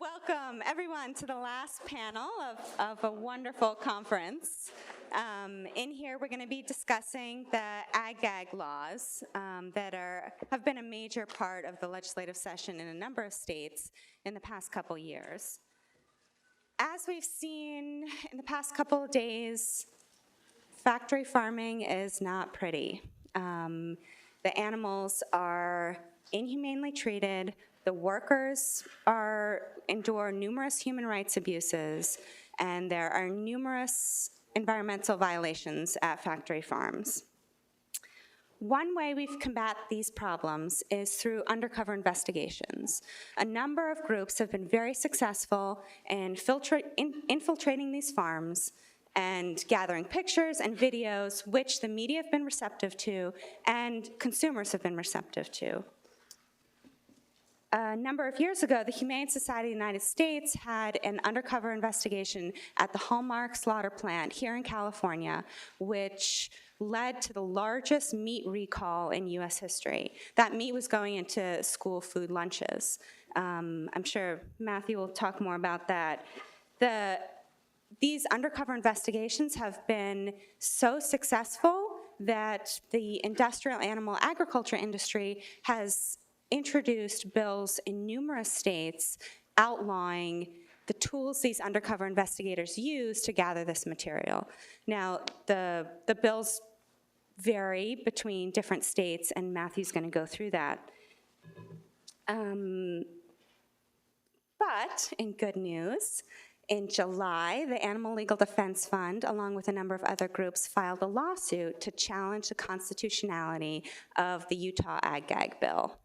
Welcome, everyone, to the last panel of a wonderful conference. In here, we're going to be discussing the Ag Gag Laws that have been a major part of the legislative session in a number of states in the past couple years. As we've seen in the past couple of days, factory farming is not pretty. The animals are inhumanely treated. The workers endure numerous human rights abuses, and there are numerous environmental violations at factory farms. One way we've combated these problems is through undercover investigations. A number of groups have been very successful in infiltrating these farms and gathering pictures and videos, which the media have been receptive to and consumers have been receptive to. A number of years ago, the Humane Society of the United States had an undercover investigation at the Hallmark slaughter plant here in California, which led to the largest meat recall in U.S. history. That meat was going into school food lunches. I'm sure Matthew will talk more about that. These undercover investigations have been so successful that the industrial animal agriculture industry has introduced bills in numerous states outlawing the tools these undercover investigators use to gather this material. Now, the bills vary between different states, and Matthew's going to go through that. But in good news, in July, the Animal Legal Defense Fund, along with a number of other groups, filed a lawsuit to challenge the constitutionality of the Utah Ag Gag bill.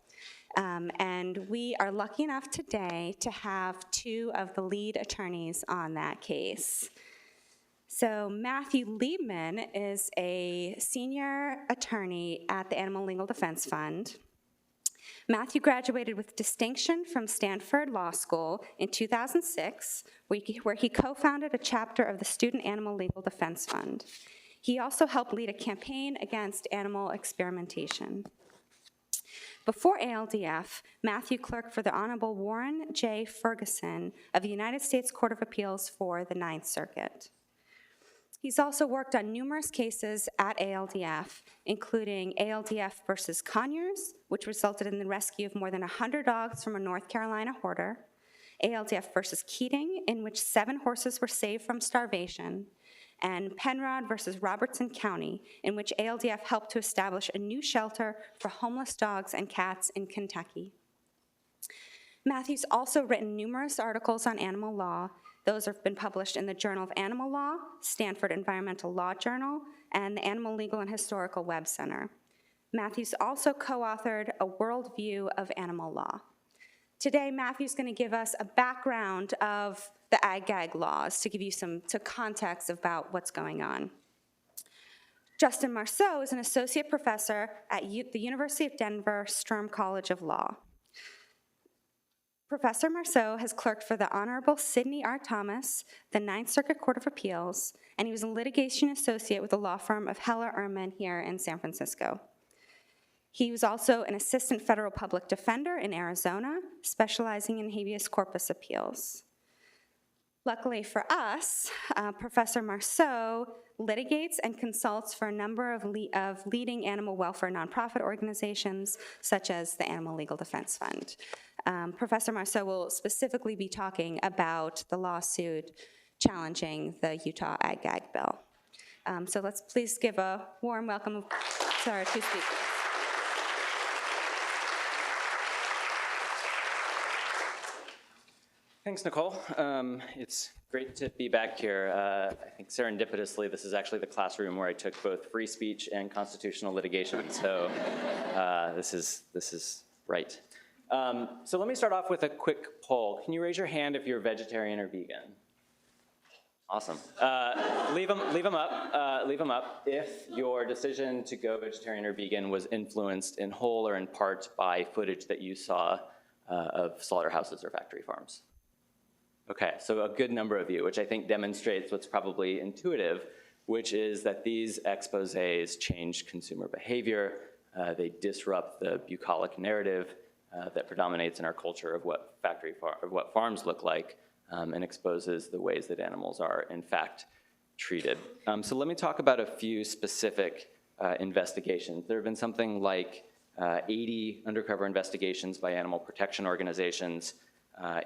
And we are lucky enough today to have two of the lead attorneys on that case. So Matthew Liebman is a senior attorney at the Animal Legal Defense Fund. Matthew graduated with distinction from Stanford Law School in 2006, where he co-founded a chapter of the Student Animal Legal Defense Fund. He also helped lead a campaign against animal experimentation. Before ALDF, Matthew clerked for the Honorable Warren J. Ferguson of the United States Court of Appeals for the Ninth Circuit. He's also worked on numerous cases at ALDF, including ALDF versus Conyers, which resulted in the rescue of more than 100 dogs from a North Carolina hoarder, ALDF versus Keating, in which 7 horses were saved from starvation, and Penrod versus Robertson County, in which ALDF helped to establish a new shelter for homeless dogs and cats in Kentucky. Matthew's also written numerous articles on animal law. Those have been published in the Journal of Animal Law, Stanford Environmental Law Journal, and the Animal Legal and Historical Web Center. Matthew's also co-authored A Worldview of Animal Law. Today, Matthew's going to give us a background of the Ag Gag Laws to give you some context about what's going on. Justin Marceau is an associate professor at the University of Denver Sturm College of Law. Professor Marceau has clerked for the Honorable Sidney R. Thomas, the Ninth Circuit Court of Appeals, and he was a litigation associate with the law firm of Heller Ehrman here in San Francisco. He was also an assistant federal public defender in Arizona, specializing in habeas corpus appeals. Luckily for us, Professor Marceau litigates and consults for a number of leading animal welfare nonprofit organizations, such as the Animal Legal Defense Fund. Professor Marceau will specifically be talking about the lawsuit challenging the Utah Ag Gag bill. So let's please give a warm welcome to our two speakers. Thanks, Nicole. It's great to be back here. I think serendipitously, this is actually the classroom where I took both free speech and constitutional litigation, so this is right. So let me start off with a quick poll. Can you raise your hand if you're vegetarian or vegan? Awesome. Leave them up if your decision to go vegetarian or vegan was influenced in whole or in part by footage that you saw of slaughterhouses or factory farms. Okay, so a good number of you, which I think demonstrates what's probably intuitive, which is that these exposés change consumer behavior, they disrupt the bucolic narrative, that predominates in our culture of what farms look like, and exposes the ways that animals are in fact treated. So let me talk about a few specific investigations. There have been something like 80 undercover investigations by animal protection organizations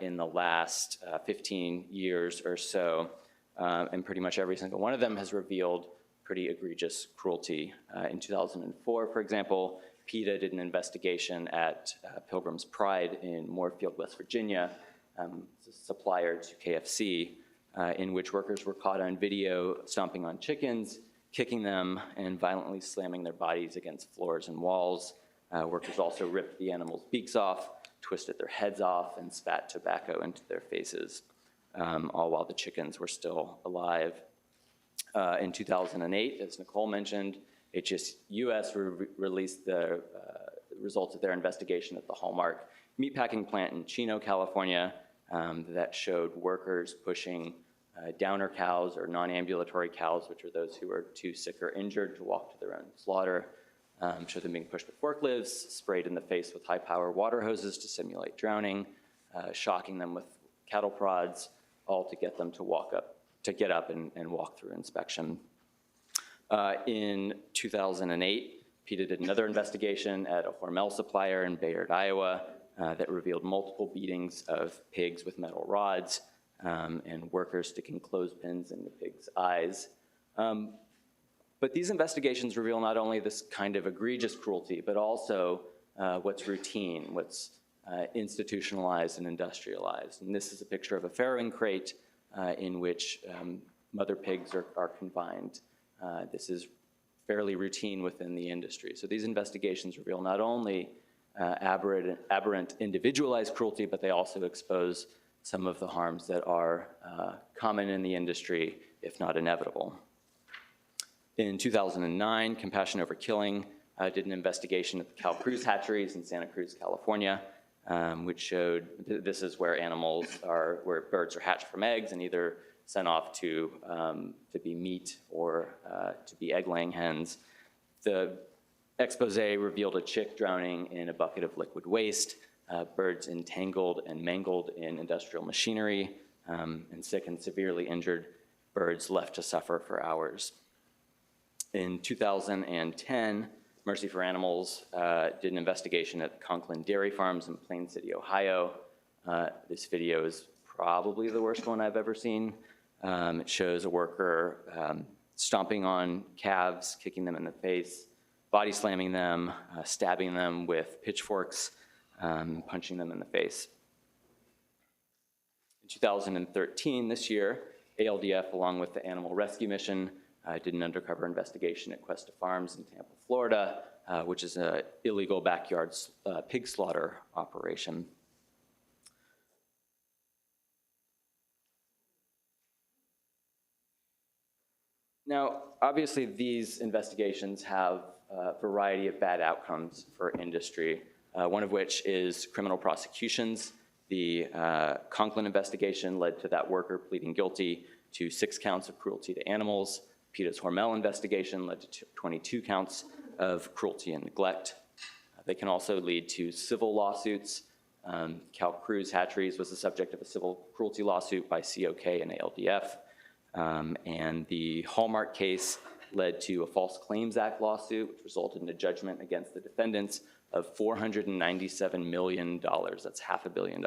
in the last 15 years or so, and pretty much every single one of them has revealed pretty egregious cruelty. In 2004, for example, PETA did an investigation at Pilgrim's Pride in Moorfield, West Virginia, a supplier to KFC, in which workers were caught on video stomping on chickens, kicking them, and violently slamming their bodies against floors and walls. Workers also ripped the animals' beaks off, twisted their heads off, and spat tobacco into their faces, all while the chickens were still alive. In 2008, as Nicole mentioned, HSUS released the results of their investigation at the Hallmark meatpacking plant in Chino, California, that showed workers pushing downer cows or non-ambulatory cows, which are those who are too sick or injured to walk to their own slaughter, showed them being pushed with forklifts, sprayed in the face with high-power water hoses to simulate drowning, shocking them with cattle prods, all to get them to get up and walk through inspection. In 2008, PETA did another investigation at a Hormel supplier in Bayard, Iowa, that revealed multiple beatings of pigs with metal rods and workers sticking clothespins in the pigs' eyes. But these investigations reveal not only this kind of egregious cruelty, but also what's routine, what's institutionalized and industrialized. And this is a picture of a farrowing crate in which mother pigs are confined. This is fairly routine within the industry. So these investigations reveal not only aberrant individualized cruelty, but they also expose some of the harms that are common in the industry, if not inevitable. In 2009, Compassion Over Killing did an investigation at the Cal Cruz hatcheries in Santa Cruz, California, which showed this is where where birds are hatched from eggs and either sent off to be meat or to be egg-laying hens. The expose revealed a chick drowning in a bucket of liquid waste, birds entangled and mangled in industrial machinery, and sick and severely injured birds left to suffer for hours. In 2010, Mercy for Animals did an investigation at Conklin Dairy Farms in Plain City, Ohio. This video is probably the worst one I've ever seen. It shows a worker stomping on calves, kicking them in the face, body slamming them, stabbing them with pitchforks, punching them in the face. In 2013, this year, ALDF, along with the Animal Rescue Mission, did an undercover investigation at Cuesta Farms in Tampa, Florida, which is an illegal backyard pig slaughter operation. Now, obviously, these investigations have a variety of bad outcomes for industry, one of which is criminal prosecutions. The Conklin investigation led to that worker pleading guilty to 6 counts of cruelty to animals. PETA's Hormel investigation led to 22 counts of cruelty and neglect. They can also lead to civil lawsuits. Cal Cruz Hatcheries was the subject of a civil cruelty lawsuit by COK and ALDF. And the Hallmark case led to a False Claims Act lawsuit, which resulted in a judgment against the defendants of $497 million. That's $500 million.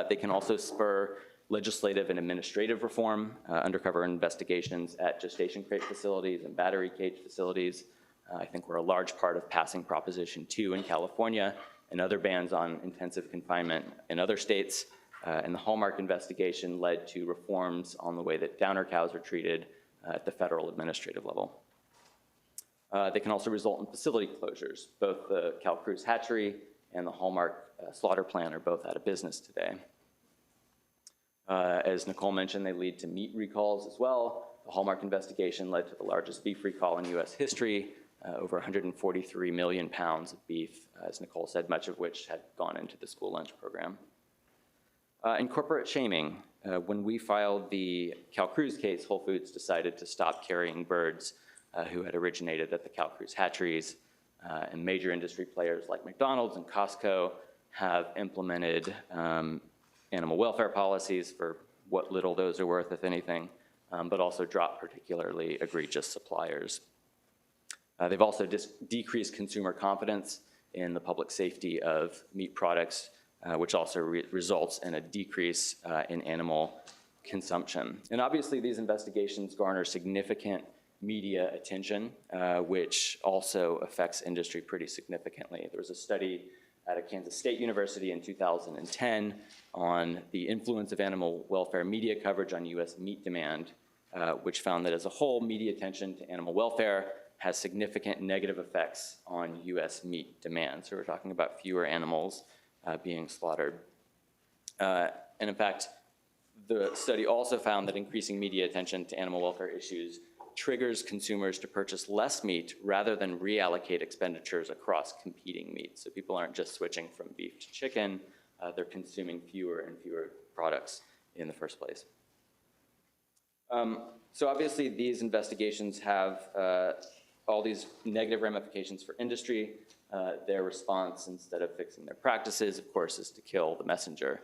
They can also spur legislative and administrative reform, undercover investigations at gestation crate facilities and battery cage facilities. I think we're a large part of passing Proposition 2 in California and other bans on intensive confinement in other states. And the Hallmark investigation led to reforms on the way that downer cows are treated at the federal administrative level. They can also result in facility closures. Both the Cal Cruz hatchery and the Hallmark slaughter plant are both out of business today. As Nicole mentioned, they lead to meat recalls as well. The Hallmark investigation led to the largest beef recall in US history, over 143 million pounds of beef, as Nicole said, much of which had gone into the school lunch program. And corporate shaming. When we filed the Cal Cruz case, Whole Foods decided to stop carrying birds who had originated at the Cal Cruz hatcheries. and major industry players like McDonald's and Costco have implemented animal welfare policies for what little those are worth, if anything, but also dropped particularly egregious suppliers. They've also decreased consumer confidence in the public safety of meat products, which also results in a decrease in animal consumption. And obviously these investigations garner significant media attention, which also affects industry pretty significantly. There was a study at a Kansas State University in 2010 on the influence of animal welfare media coverage on US meat demand, which found that as a whole, media attention to animal welfare has significant negative effects on US meat demand. So we're talking about fewer animals being slaughtered. And in fact, the study also found that increasing media attention to animal welfare issues triggers consumers to purchase less meat rather than reallocate expenditures across competing meats. So people aren't just switching from beef to chicken, they're consuming fewer and fewer products in the first place. So obviously these investigations have all these negative ramifications for industry. Their response, instead of fixing their practices, of course, is to kill the messenger.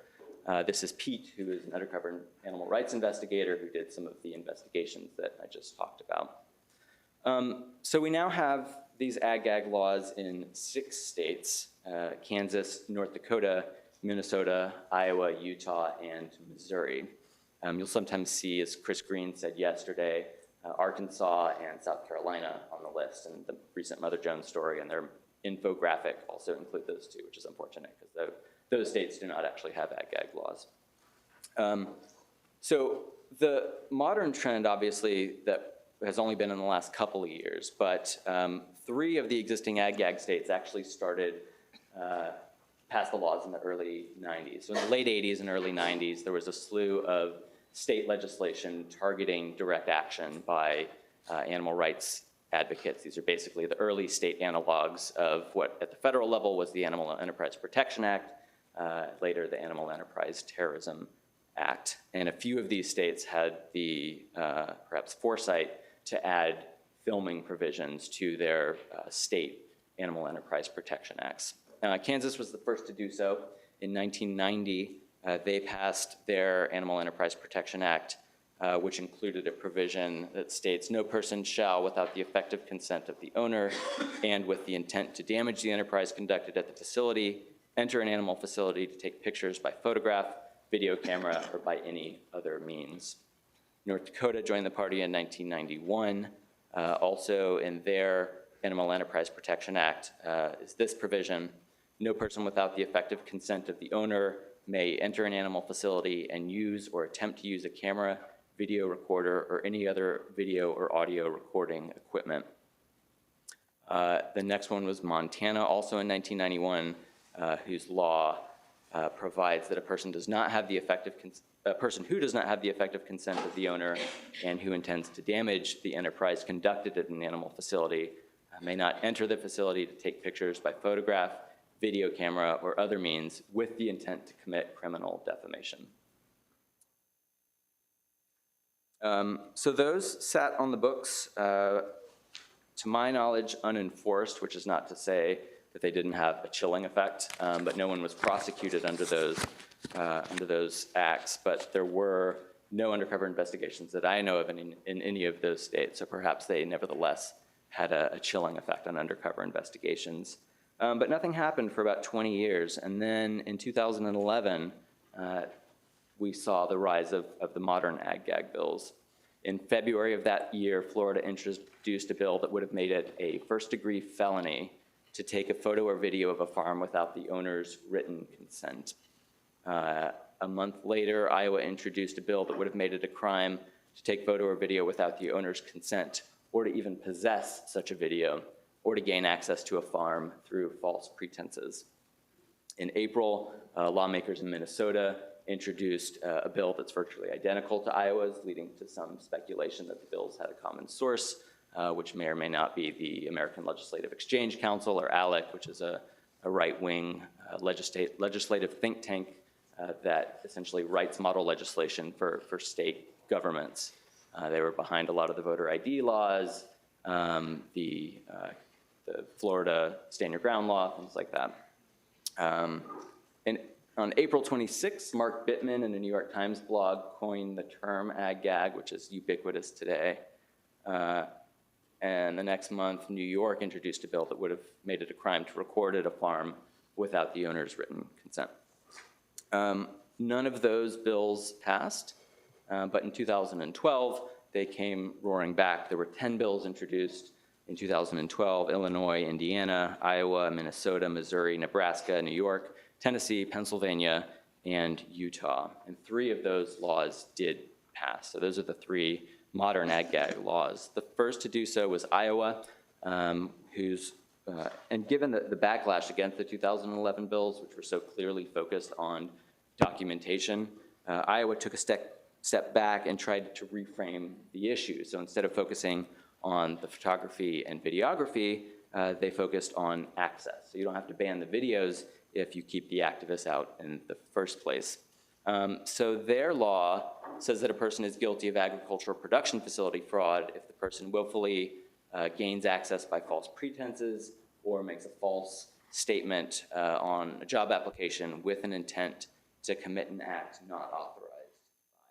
This is Pete, who is an undercover animal rights investigator who did some of the investigations that I just talked about. So we now have these Ag Gag laws in 6 states, Kansas, North Dakota, Minnesota, Iowa, Utah, and Missouri. You'll sometimes see, as Chris Green said yesterday, Arkansas and South Carolina on the list, and the recent Mother Jones story and their infographic also include those two, which is unfortunate because those states do not actually have Ag Gag laws. So the modern trend, obviously, that has only been in the last couple of years, but 3 of the existing Ag Gag states actually passed the laws in the early 90s. So in the late 80s and early 90s, there was a slew of state legislation targeting direct action by animal rights advocates. These are basically the early state analogs of what at the federal level was the Animal Enterprise Protection Act, later the Animal Enterprise Terrorism Act. And a few of these states had the perhaps foresight to add filming provisions to their state Animal Enterprise Protection Acts. Kansas was the first to do so. In 1990, they passed their Animal Enterprise Protection Act, which included a provision that states, no person shall, without the effective consent of the owner and with the intent to damage the enterprise conducted at the facility, enter an animal facility to take pictures by photograph, video camera, or by any other means. North Dakota joined the party in 1991. Also in their Animal Enterprise Protection Act is this provision, no person without the effective consent of the owner may enter an animal facility and use or attempt to use a camera, video recorder, or any other video or audio recording equipment. The next one was Montana, also in 1991, whose law provides that a person who does not have the effective consent of the owner and who intends to damage the enterprise conducted at an animal facility may not enter the facility to take pictures by photograph, video camera, or other means with the intent to commit criminal defamation. So those sat on the books, to my knowledge, unenforced, which is not to say that they didn't have a chilling effect, but no one was prosecuted under those acts. But there were no undercover investigations that I know of in any of those states, so perhaps they nevertheless had a chilling effect on undercover investigations. But nothing happened for about 20 years, and then in 2011, we saw the rise of the modern Ag Gag bills. In February of that year, Florida introduced a bill that would have made it a first-degree felony to take a photo or video of a farm without the owner's written consent. A month later, Iowa introduced a bill that would have made it a crime to take photo or video without the owner's consent, or to even possess such a video, or to gain access to a farm through false pretenses. In April, lawmakers in Minnesota introduced a bill that's virtually identical to Iowa's, leading to some speculation that the bills had a common source, which may or may not be the American Legislative Exchange Council, or ALEC, which is a right-wing legislative think tank that essentially writes model legislation for state governments. They were behind a lot of the voter ID laws, the the Florida Stand Your Ground law, things like that. And on April 26th, Mark Bittman in a New York Times blog coined the term ag gag, which is ubiquitous today. And the next month, New York introduced a bill that would have made it a crime to record at a farm without the owner's written consent. None of those bills passed, but in 2012, they came roaring back. There were 10 bills introduced in 2012, Illinois, Indiana, Iowa, Minnesota, Missouri, Nebraska, New York, Tennessee, Pennsylvania, and Utah. And 3 of those laws did pass. So those are the 3 modern ag gag laws. The first to do so was Iowa, and given the backlash against the 2011 bills, which were so clearly focused on documentation, Iowa took a step back and tried to reframe the issue. So instead of focusing on the photography and videography, they focused on access. So you don't have to ban the videos if you keep the activists out in the first place. So their law says that a person is guilty of agricultural production facility fraud if the person willfully gains access by false pretenses or makes a false statement on a job application with an intent to commit an act not authorized by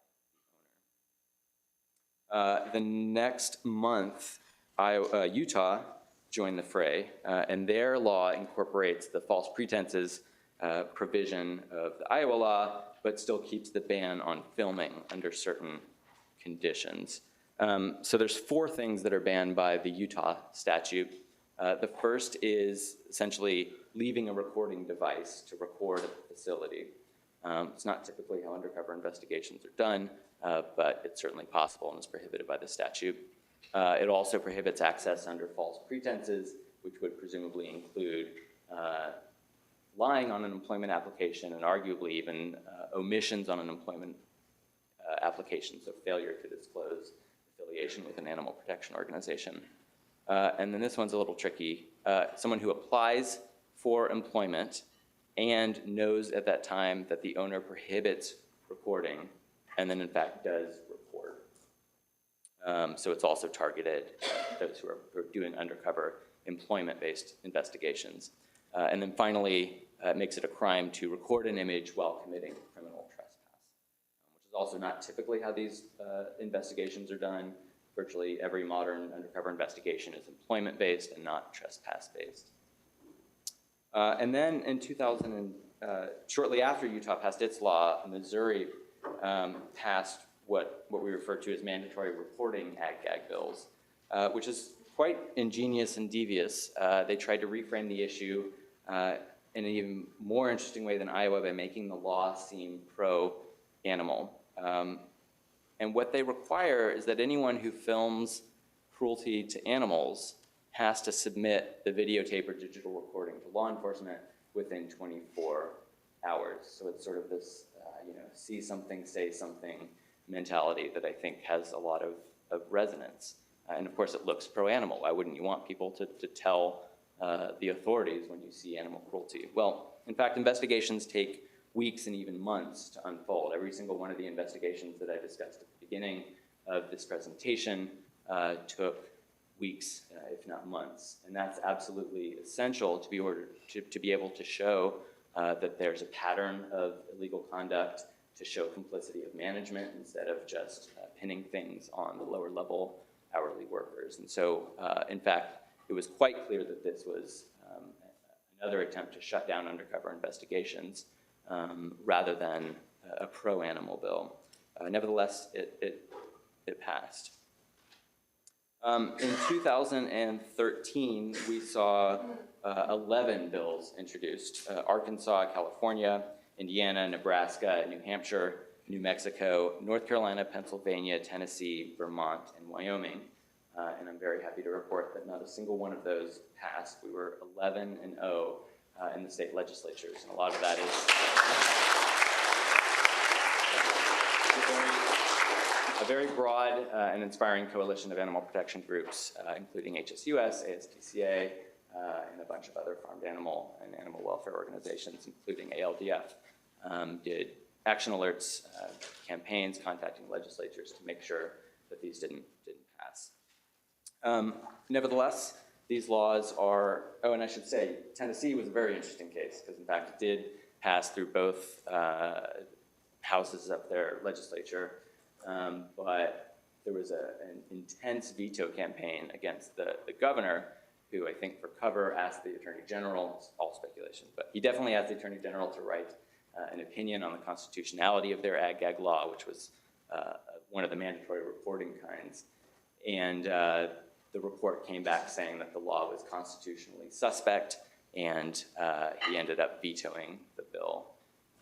the owner. The next month, Utah joined the fray, and their law incorporates the false pretenses provision of the Iowa law, but still keeps the ban on filming under certain conditions. So there's 4 things that are banned by the Utah statute. The first is essentially leaving a recording device to record at the facility. It's not typically how undercover investigations are done, but it's certainly possible and is prohibited by the statute. It also prohibits access under false pretenses, which would presumably include lying on an employment application and arguably even omissions on an employment application, so failure to disclose affiliation with an animal protection organization. And then this one's a little tricky. Someone who applies for employment and knows at that time that the owner prohibits recording and then in fact does record. So it's also targeted those who are doing undercover employment-based investigations. And then finally, it makes it a crime to record an image while committing criminal trespass, which is also not typically how these investigations are done. Virtually every modern undercover investigation is employment-based and not trespass-based. And then in shortly after Utah passed its law, Missouri passed what we refer to as mandatory reporting ag gag bills, which is quite ingenious and devious. They tried to reframe the issue in an even more interesting way than Iowa by making the law seem pro-animal. And what they require is that anyone who films cruelty to animals has to submit the videotape or digital recording to law enforcement within 24 hours. So it's sort of this, see something, say something mentality that I think has a lot of resonance. And of course it looks pro-animal. Why wouldn't you want people to tell the authorities when you see animal cruelty? Well, in fact, investigations take weeks and even months to unfold. Every single one of the investigations that I discussed at the beginning of this presentation took weeks, if not months. And that's absolutely essential to be able to show that there's a pattern of illegal conduct, to show complicity of management instead of just pinning things on the lower level hourly workers. And so, in fact, it was quite clear that this was another attempt to shut down undercover investigations rather than a pro-animal bill. Nevertheless, it passed. In 2013, we saw 11 bills introduced. Arkansas, California, Indiana, Nebraska, New Hampshire, New Mexico, North Carolina, Pennsylvania, Tennessee, Vermont, and Wyoming. And I'm very happy to report that not a single one of those passed. We were 11-0 in the state legislatures, and a lot of that is a very broad and inspiring coalition of animal protection groups, including HSUS, ASPCA, and a bunch of other farmed animal and animal welfare organizations, including ALDF, did action alerts, campaigns, contacting legislatures to make sure that these didn't pass. Nevertheless, These laws are, oh, and I should say, Tennessee was a very interesting case, because in fact it did pass through both houses of their legislature, but there was an intense veto campaign against the governor, who I think for cover asked the Attorney General, it's all speculation, but he definitely asked the Attorney General to write an opinion on the constitutionality of their Ag Gag Law, which was one of the mandatory reporting kinds. And the report came back saying that the law was constitutionally suspect, and he ended up vetoing the bill.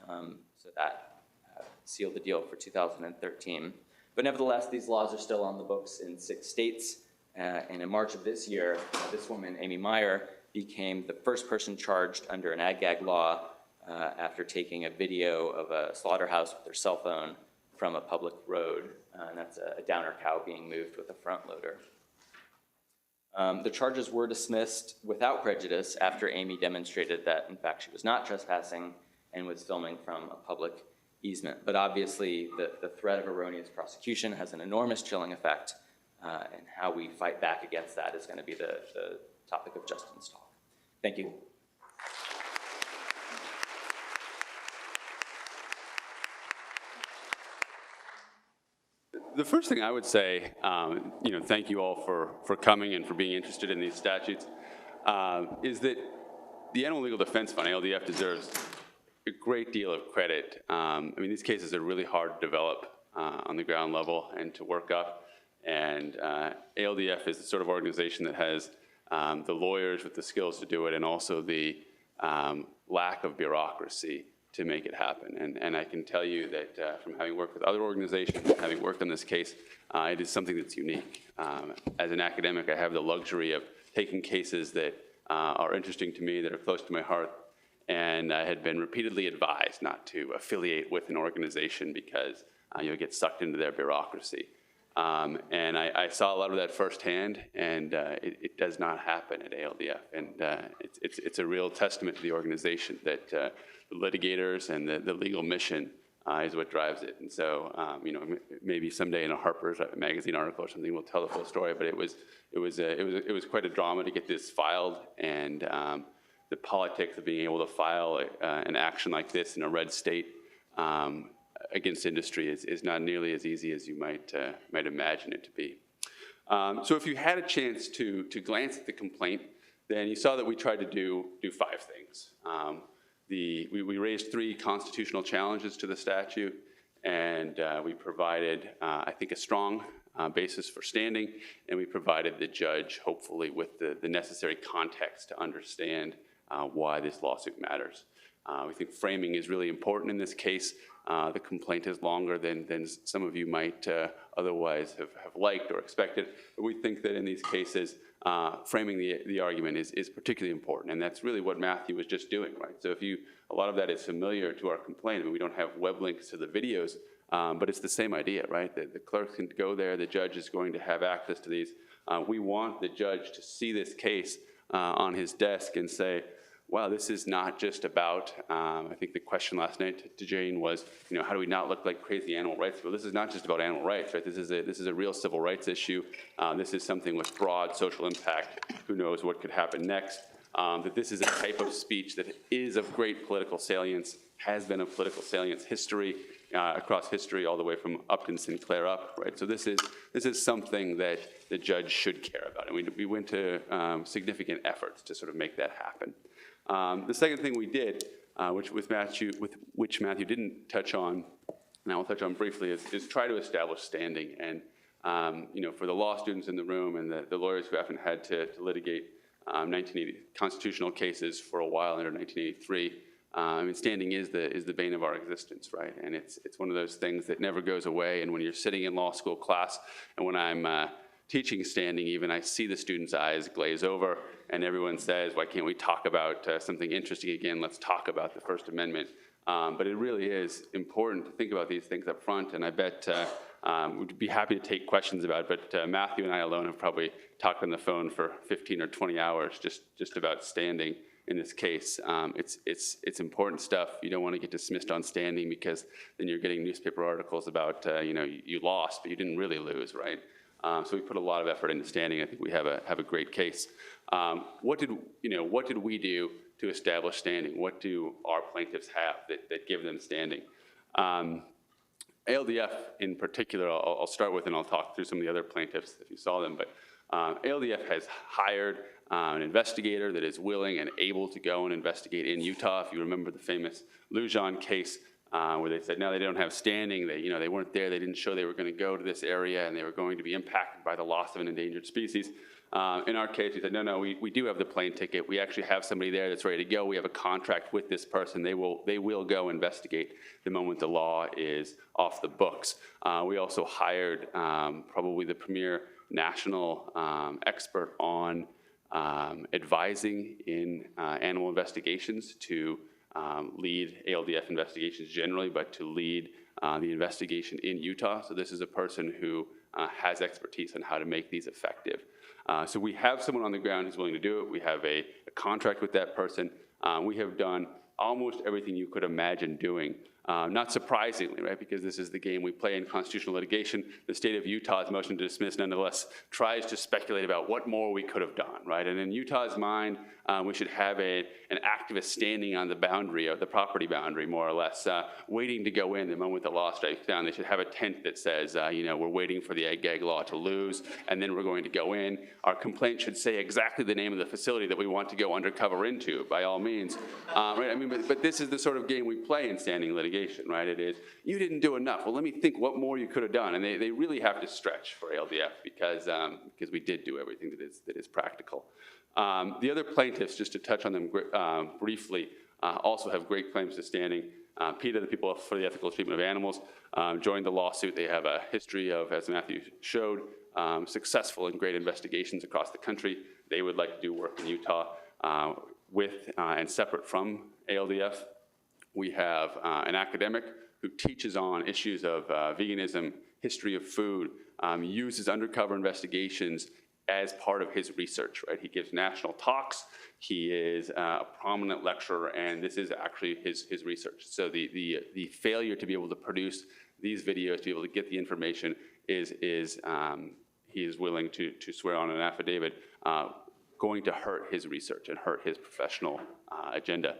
So that sealed the deal for 2013. But nevertheless, these laws are still on the books in 6 states. And in March of this year, this woman, Amy Meyer, became the first person charged under an Ag Gag law after taking a video of a slaughterhouse with her cell phone from a public road. And that's a downer cow being moved with a front loader. The charges were dismissed without prejudice after Amy demonstrated that, in fact, she was not trespassing and was filming from a public easement. But obviously, the threat of erroneous prosecution has an enormous chilling effect, and how we fight back against that is going to be the topic of Justin's talk. Thank you. The first thing I would say, thank you all for coming and for being interested in these statutes, is that the Animal Legal Defense Fund, ALDF, deserves a great deal of credit. These cases are really hard to develop on the ground level and to work up. And ALDF is the sort of organization that has the lawyers with the skills to do it, and also the lack of bureaucracy to make it happen. And I can tell you that from having worked with other organizations, having worked on this case, it is something that's unique. As an academic, I have the luxury of taking cases that are interesting to me, that are close to my heart, and I had been repeatedly advised not to affiliate with an organization because you'll get sucked into their bureaucracy. And I saw a lot of that firsthand, and it does not happen at ALDF. And it's a real testament to the organization that the litigators and the legal mission is what drives it. And so, maybe someday in a Harper's magazine article or something, we'll tell the full story. But it was quite a drama to get this filed, and the politics of being able to file an action like this in a red state against industry is not nearly as easy as you might imagine it to be. So if you had a chance to glance at the complaint, then you saw that we tried to do 5 things. We raised 3 constitutional challenges to the statute, and we provided, I think, a strong basis for standing, and we provided the judge, hopefully, with the necessary context to understand why this lawsuit matters. We think framing is really important in this case. The complaint is longer than some of you might otherwise have liked or expected. But we think that in these cases, framing the argument is particularly important. And that's really what Matthew was just doing, right? So a lot of that is familiar to our complaint. We don't have web links to the videos, but it's the same idea, right? The clerk can go there, the judge is going to have access to these. We want the judge to see this case on his desk and say, wow, this is not just about, I think the question last night to Jane was, how do we not look like crazy animal rights people? This is not just about animal rights, right? This is a real civil rights issue. This is something with broad social impact. Who knows what could happen next? That this is a type of speech that is of great political salience, has been of political salience history, across history, all the way from Upton Sinclair up, right? So this is something that the judge should care about. And we went to significant efforts to sort of make that happen. The second thing we did, which Matthew didn't touch on, and I will touch on briefly, is try to establish standing. And for the law students in the room and the lawyers who haven't had to litigate 1980 constitutional cases for a while under 1983, standing is the bane of our existence, right? And it's one of those things that never goes away. And when you're sitting in law school class, and when I'm teaching standing even, I see the students' eyes glaze over, and everyone says, why can't we talk about something interesting again? Let's talk about the First Amendment. But it really is important to think about these things up front, and I bet we'd be happy to take questions about it, but Matthew and I alone have probably talked on the phone for 15 or 20 hours just about standing in this case. It's important stuff. You don't want to get dismissed on standing, because then you're getting newspaper articles about, you lost, but you didn't really lose, right? So we put a lot of effort into standing. I think we have a great case. What did we do to establish standing? What do our plaintiffs have that give them standing? ALDF in particular, I'll start with, and I'll talk through some of the other plaintiffs if you saw them, but ALDF has hired an investigator that is willing and able to go and investigate in Utah. If you remember the famous Lujan case, where they said, no, they don't have standing, they weren't there, they didn't show they were going to go to this area, and they were going to be impacted by the loss of an endangered species. In our case, we said, no, we do have the plane ticket. We actually have somebody there that's ready to go. We have a contract with this person. They will go investigate the moment the law is off the books. We also hired probably the premier national expert on advising in animal investigations to lead ALDF investigations generally, but to lead the investigation in Utah. So this is a person who has expertise on how to make these effective. So we have someone on the ground who's willing to do it. We have a contract with that person. We have done almost everything you could imagine doing. Not surprisingly, right, because this is the game we play in constitutional litigation. The state of Utah's motion to dismiss nonetheless tries to speculate about what more we could have done, right? And in Utah's mind, we should have an activist standing on the boundary, or the property boundary, more or less, waiting to go in the moment the law strikes down. They should have a tent that says, we're waiting for the Ag Gag Law to lose, and then we're going to go in. Our complaint should say exactly the name of the facility that we want to go undercover into, by all means. Right? I mean, but this is the sort of game we play in standing litigation, right? It is, you didn't do enough. Well, let me think what more you could have done. And they really have to stretch for ALDF because we did do everything that is practical. The other plaintiffs, just to touch on them briefly, also have great claims to standing. PETA, the People for the Ethical Treatment of Animals, joined the lawsuit. They have a history of, as Matthew showed, successful and great investigations across the country. They would like to do work in Utah with and separate from ALDF. We have an academic who teaches on issues of veganism, history of food, uses undercover investigations as part of his research, right? He gives national talks. He is a prominent lecturer, and this is actually his research. So the failure to be able to produce these videos, to be able to get the information, he is willing to swear on an affidavit, going to hurt his research and hurt his professional agenda.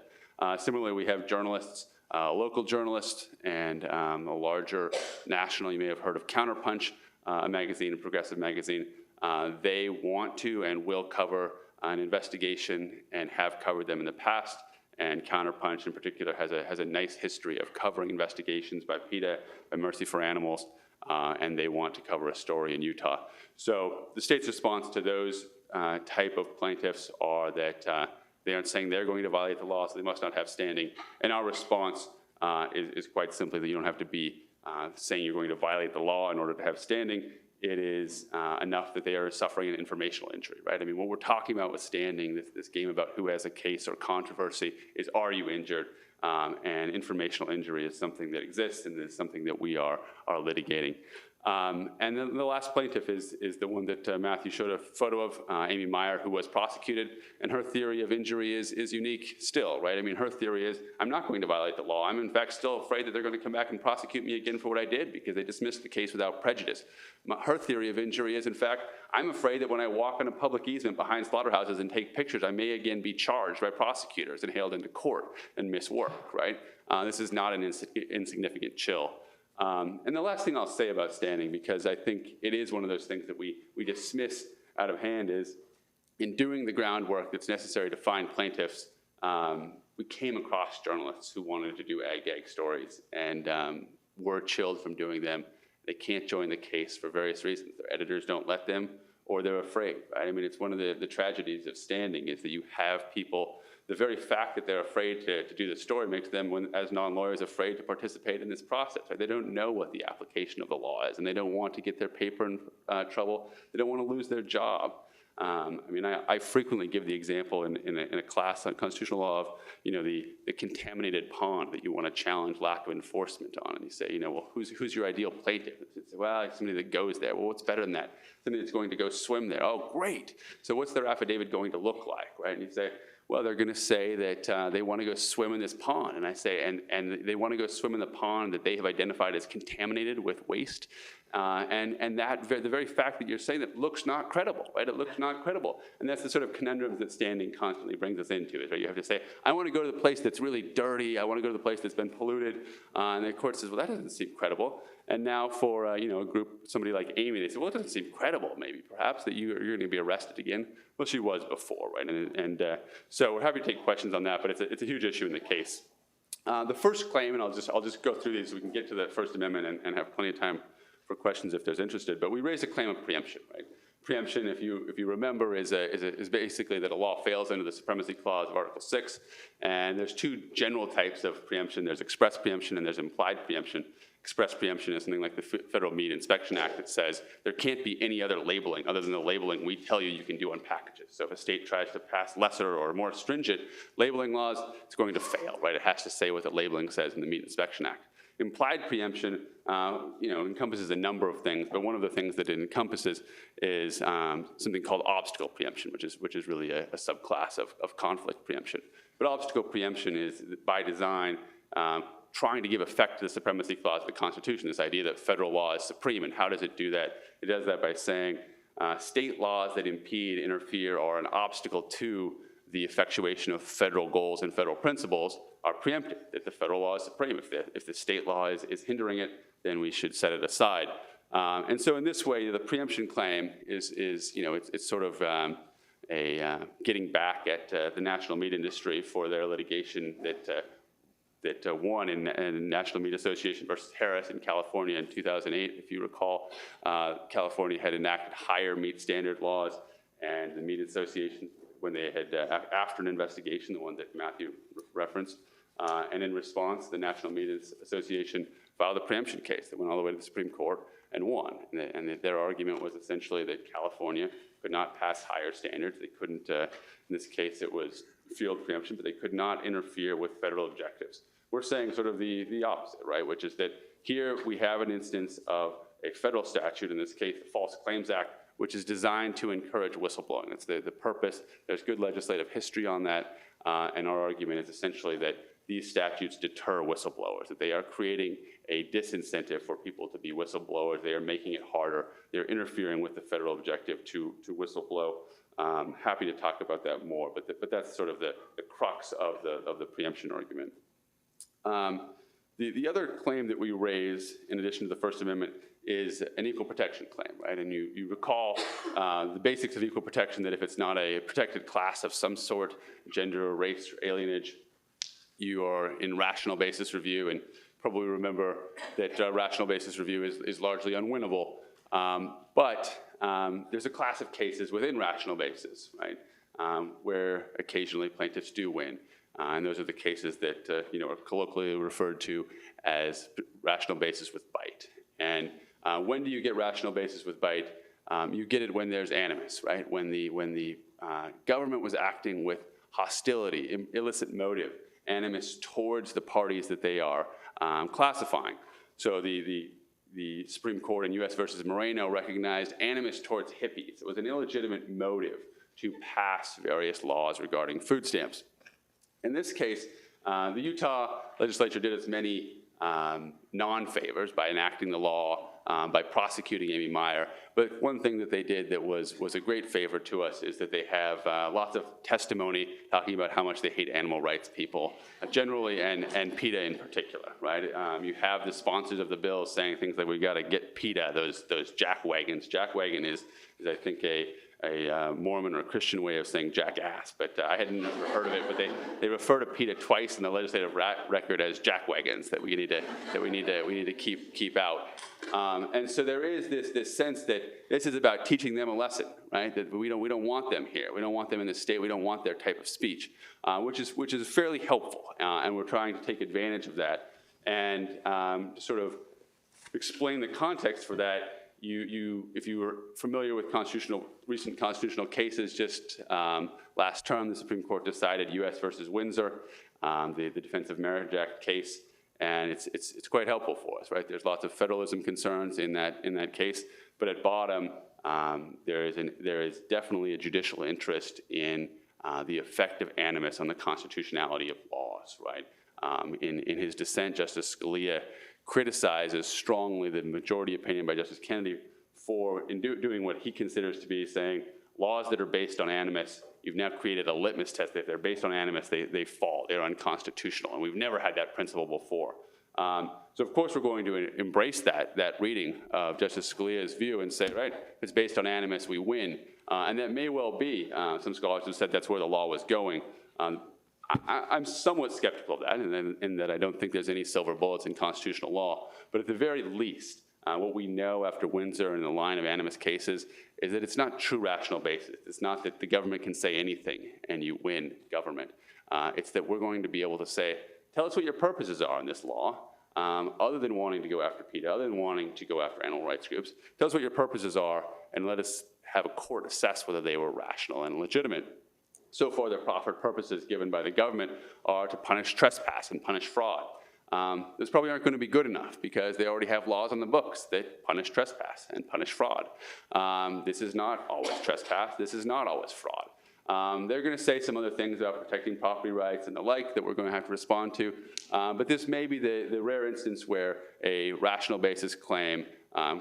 Similarly, we have journalists, local journalists, and a larger national. You may have heard of Counterpunch, a magazine, a progressive magazine. They want to and will cover an investigation and have covered them in the past. And Counterpunch, in particular, has a nice history of covering investigations by PETA, by Mercy for Animals, and they want to cover a story in Utah. So the state's response to those type of plaintiffs are that they aren't saying they're going to violate the law, so they must not have standing. And our response is quite simply that you don't have to be saying you're going to violate the law in order to have standing. It is enough that they are suffering an informational injury, right? I mean, what we're talking about with standing, this game about who has a case or controversy, is are you injured? And informational injury is something that exists, and is something that we are litigating. And then the last plaintiff is the one that Matthew showed a photo of, Amy Meyer, who was prosecuted, and her theory of injury is unique still, right? I mean, her theory is, I'm not going to violate the law. I'm in fact still afraid that they're going to come back and prosecute me again for what I did because they dismissed the case without prejudice. Her theory of injury is, in fact, I'm afraid that when I walk on a public easement behind slaughterhouses and take pictures, I may again be charged by prosecutors and hailed into court and miss work, right? This is not an insignificant chill. And the last thing I'll say about standing, because I think it is one of those things that we dismiss out of hand, is in doing the groundwork that's necessary to find plaintiffs, we came across journalists who wanted to do ag-gag stories and were chilled from doing them. They can't join the case for various reasons. Their editors don't let them, or they're afraid, right? I mean, it's one of the tragedies of standing is that you have people, the very fact that they're afraid to do the story makes them, as non-lawyers, afraid to participate in this process, right? They don't know what the application of the law is, and they don't want to get their paper in trouble. They don't want to lose their job. I mean, I frequently give the example in a class on constitutional law of, the contaminated pond that you want to challenge lack of enforcement on. And you say, well, who's your ideal plaintiff? And you say, well, somebody that goes there. Well, what's better than that? Somebody that's going to go swim there. Oh, great. So what's their affidavit going to look like, right? And you say, well, they're going to say that they want to go swim in this pond. And I say, and they want to go swim in the pond that they have identified as contaminated with waste. And that the very fact that you're saying that looks not credible, right? It looks not credible. And that's the sort of conundrums that standing constantly brings us into, is right? You have to say, I want to go to the place that's really dirty. I want to go to the place that's been polluted. And the court says, well, that doesn't seem credible. And now for you know, a group, somebody like Amy, they say, well, it doesn't seem credible, maybe, perhaps, that you're going to be arrested again. Well, she was before, right? And so we're happy to take questions on that, but it's a huge issue in the case. The first claim, and I'll just go through these so we can get to the First Amendment and have plenty of time for questions if there's interested. But we raised a claim of preemption, right? Preemption, if you remember, is basically that a law fails under the Supremacy Clause of Article 6. And there's two general types of preemption. There's express preemption and there's implied preemption. Express preemption is something like the Federal Meat Inspection Act that says there can't be any other labeling other than the labeling we tell you can do on packages. So if a state tries to pass lesser or more stringent labeling laws, it's going to fail, right? It has to say what the labeling says in the Meat Inspection Act. Implied preemption, you know, encompasses a number of things, but one of the things that it encompasses is something called obstacle preemption, which is really a subclass of conflict preemption. But obstacle preemption is, by design, trying to give effect to the Supremacy Clause of the Constitution, this idea that federal law is supreme. And how does it do that? It does that by saying state laws that impede, interfere, or are an obstacle to the effectuation of federal goals and federal principles are preempted, that the federal law is supreme. If the state law is hindering it, then we should set it aside. And so in this way, the preemption claim is you know, it's sort of getting back at the national meat industry for their litigation that won in National Meat Association versus Harris in California in 2008. If you recall, California had enacted higher meat standard laws, and the Meat Association, when they had, after an investigation, the one that Matthew referenced, and in response, the National Meat Association filed a preemption case that went all the way to the Supreme Court and won. And their argument was essentially that California could not pass higher standards. They couldn't, in this case, it was field preemption, but they could not interfere with federal objectives. We're saying sort of the opposite, right? Which is that here we have an instance of a federal statute, in this case, the False Claims Act, which is designed to encourage whistleblowing. That's the purpose. There's good legislative history on that, and our argument is essentially that these statutes deter whistleblowers, that they are creating a disincentive for people to be whistleblowers. They are making it harder. They're interfering with the federal objective to whistleblow. Happy to talk about that more, but that's sort of the crux of the preemption argument. The other claim that we raise, in addition to the First Amendment, is an equal protection claim, right? And you recall the basics of equal protection, that if it's not a protected class of some sort, gender or race or alienage, you are in rational basis review, and probably remember that rational basis review is largely unwinnable. But there's a class of cases within rational basis, right, where occasionally plaintiffs do win. And those are the cases that you know, are colloquially referred to as rational basis with bite. And when do you get rational basis with bite? You get it when there's animus, right? When the government was acting with hostility, illicit motive, animus towards the parties that they are classifying. So the Supreme Court in U.S. versus Moreno recognized animus towards hippies. It was an illegitimate motive to pass various laws regarding food stamps. In this case, the Utah legislature did us many non-favors by enacting the law, by prosecuting Amy Meyer. But one thing that they did that was a great favor to us is that they have lots of testimony talking about how much they hate animal rights people generally, and PETA in particular, right? You have the sponsors of the bill saying things like, we got to get PETA, those jack wagons. Jack wagon is I think a Mormon or a Christian way of saying jackass, but I hadn't never heard of it. But they refer to PETA twice in the legislative record as jack wagons that we need to keep out. And so there is this sense that this is about teaching them a lesson, right? That we don't want them here. We don't want them in the state. We don't want their type of speech, which is fairly helpful, and we're trying to take advantage of that. And to sort of explain the context for that, if you were familiar with recent constitutional cases, just last term, the Supreme Court decided U.S. versus Windsor, the Defense of Marriage Act case, and it's quite helpful for us, right? There's lots of federalism concerns in that case, but at bottom, there is definitely a judicial interest in the effect of animus on the constitutionality of laws, right? In his dissent, Justice Scalia criticizes strongly the majority opinion by Justice Kennedy for doing what he considers to be saying laws that are based on animus, you've now created a litmus test. If they're based on animus, they fall, they're unconstitutional, and we've never had that principle before. So of course we're going to embrace that reading of Justice Scalia's view and say, right, if it's based on animus, we win. And that may well be, some scholars have said that's where the law was going. I'm somewhat skeptical of that, in that I don't think there's any silver bullets in constitutional law. But at the very least, what we know after Windsor and the line of animus cases is that it's not true rational basis. It's not that the government can say anything and you win government. It's that we're going to be able to say, tell us what your purposes are in this law, other than wanting to go after PETA, other than wanting to go after animal rights groups. Tell us what your purposes are and let us have a court assess whether they were rational and legitimate. So far, the proffered purposes given by the government are to punish trespass and punish fraud. Those probably aren't going to be good enough because they already have laws on the books that punish trespass and punish fraud. This is not always trespass. This is not always fraud. They're going to say some other things about protecting property rights and the like that we're going to have to respond to. But this may be the rare instance where a rational basis claim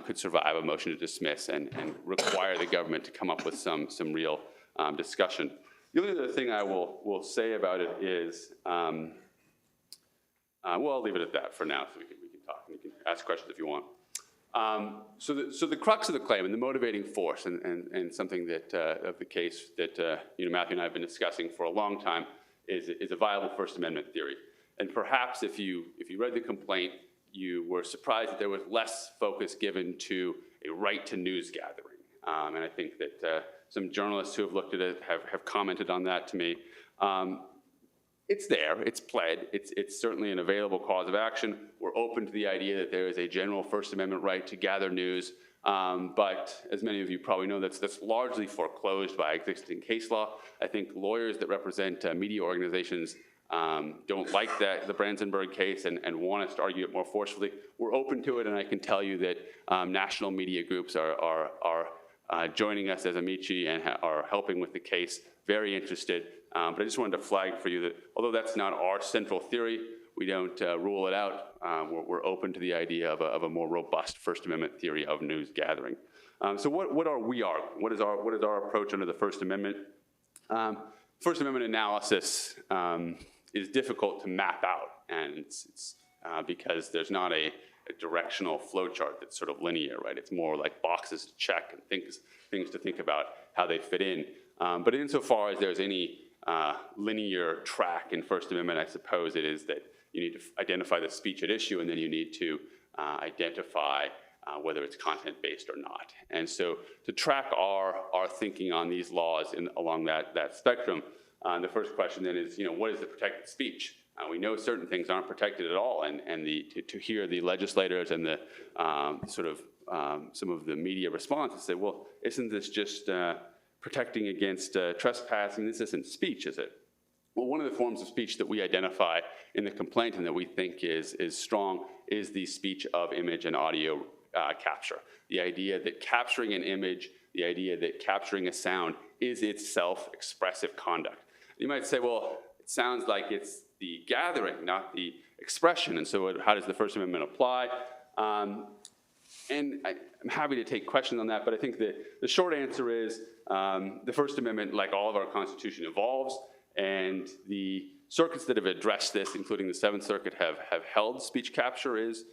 could survive a motion to dismiss and require the government to come up with some real discussion. The only other thing I will say about it is, well, I'll leave it at that for now, so we can talk and you can ask questions if you want. So the crux of the claim and the motivating force and something that of the case that Matthew and I have been discussing for a long time is a viable First Amendment theory. And perhaps if you read the complaint, you were surprised that there was less focus given to a right to news gathering. And I think that some journalists who have looked at it have commented on that to me. It's there, it's pled, it's certainly an available cause of action. We're open to the idea that there is a general First Amendment right to gather news, but as many of you probably know, that's largely foreclosed by existing case law. I think lawyers that represent media organizations don't like the Brandenburg case and want us to argue it more forcefully. We're open to it, and I can tell you that national media groups are joining us as amici and are helping with the case, very interested. But I just wanted to flag for you that although that's not our central theory, we don't rule it out. We're open to the idea of a more robust First Amendment theory of news gathering. So what are we arguing? What is our approach under the First Amendment? First Amendment analysis is difficult to map out, and it's because there's not a directional flowchart that's sort of linear, right? It's more like boxes to check and things to think about how they fit in. But insofar as there's any linear track in First Amendment, I suppose it is that you need to identify the speech at issue, and then you need to identify whether it's content-based or not. And so to track our thinking on these laws along that spectrum, the first question then is, what is the protected speech? We know certain things aren't protected at all, and to hear the legislators and the some of the media responses say, well, isn't this just protecting against trespassing? This isn't speech, is it? Well, one of the forms of speech that we identify in the complaint and that we think is strong is the speech of image and audio capture. The idea that capturing an image, the idea that capturing a sound is itself expressive conduct. You might say, well, it sounds like it's the gathering, not the expression, and so how does the First Amendment apply? And I'm happy to take questions on that, but I think that the short answer is the First Amendment, like all of our Constitution, evolves, and the circuits that have addressed this, including the Seventh Circuit, have held speech capture image